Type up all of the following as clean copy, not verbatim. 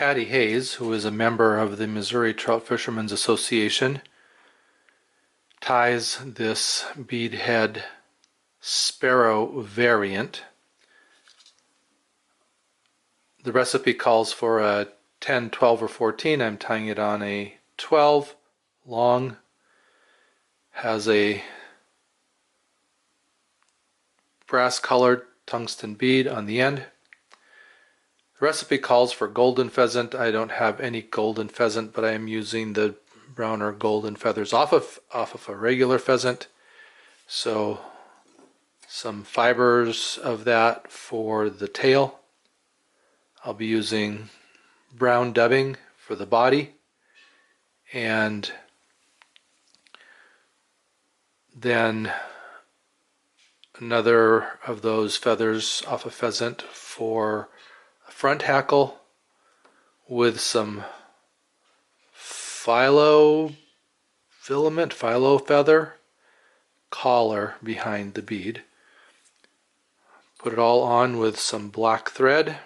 Pattie Hayes, who is a member of the Missouri Trout Fishermen's Association, ties this bead head Sparrow variant. The recipe calls for a 10, 12, or 14. I'm tying it on a 12, long, has a brass colored tungsten bead on the end. The recipe calls for golden pheasant. I don't have any golden pheasant, but I am using the browner golden feathers off of a regular pheasant. So some fibers of that for the tail. I'll be using brown dubbing for the body, and then another of those feathers off a pheasant for a front hackle with some philo feather collar behind the bead. Put it all on with some black thread.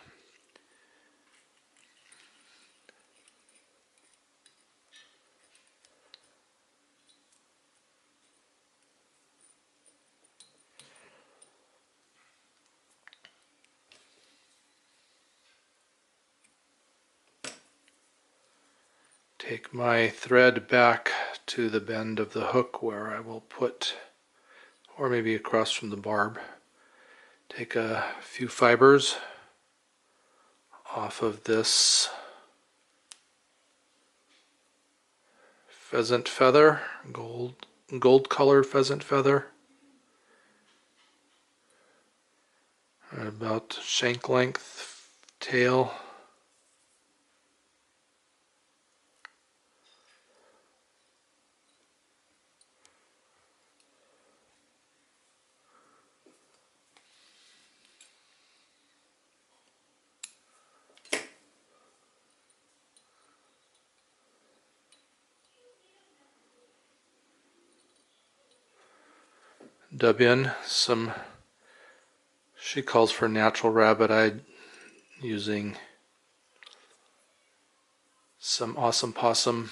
Take my thread back to the bend of the hook where I will put, or maybe across from the barb, take a few fibers off of this pheasant feather, gold colored pheasant feather, about shank length tail. Dub in some, she calls for natural rabbit. I'm using some awesome possum.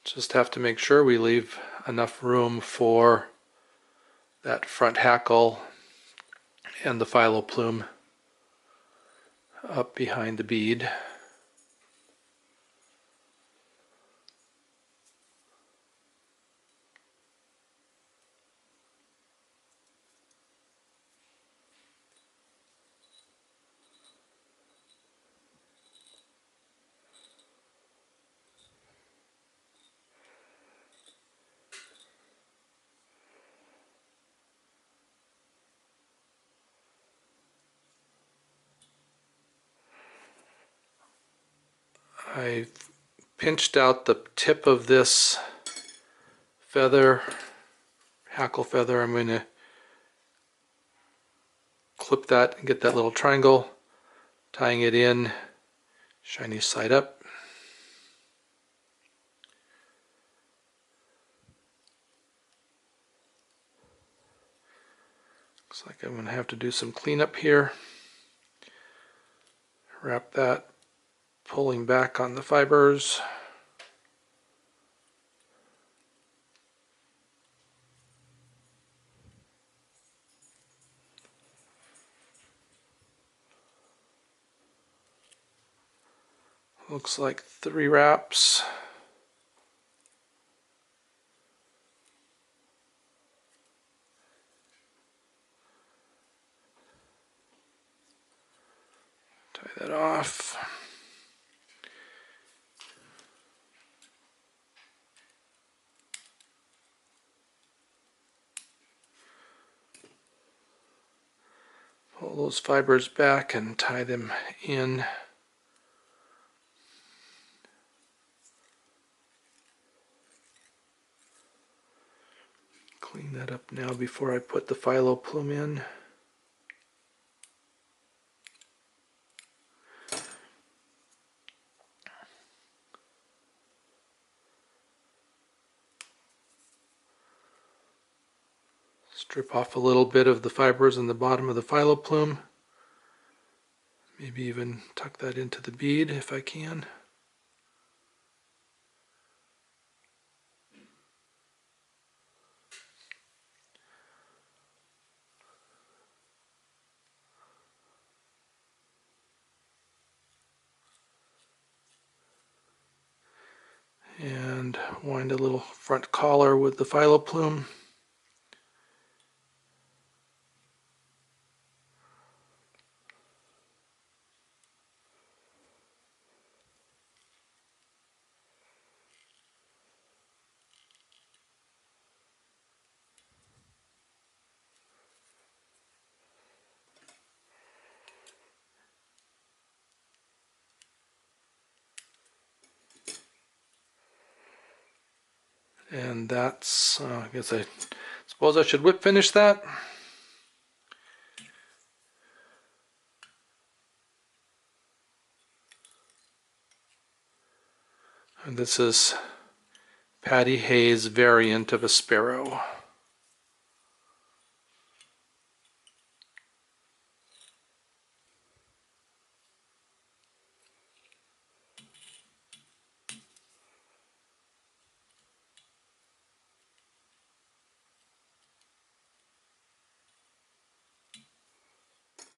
Just have to make sure we leave enough room for that front hackle and the philoplume up behind the bead. I've pinched out the tip of this feather, hackle feather. I'm going to clip that and get that little triangle, tying it in, shiny side up. Looks like I'm going to have to do some cleanup here. Wrap that, pulling back on the fibers. Looks like 3 wraps. Tie that off. Pull those fibers back and tie them in. Clean that up now before I put the philoplume in. Strip off a little bit of the fibers in the bottom of the philoplume. Maybe even tuck that into the bead if I can. And wind a little front collar with the philoplume. And that's, I guess I suppose I should whip finish that. And this is Pattie Hayes' variant of a sparrow.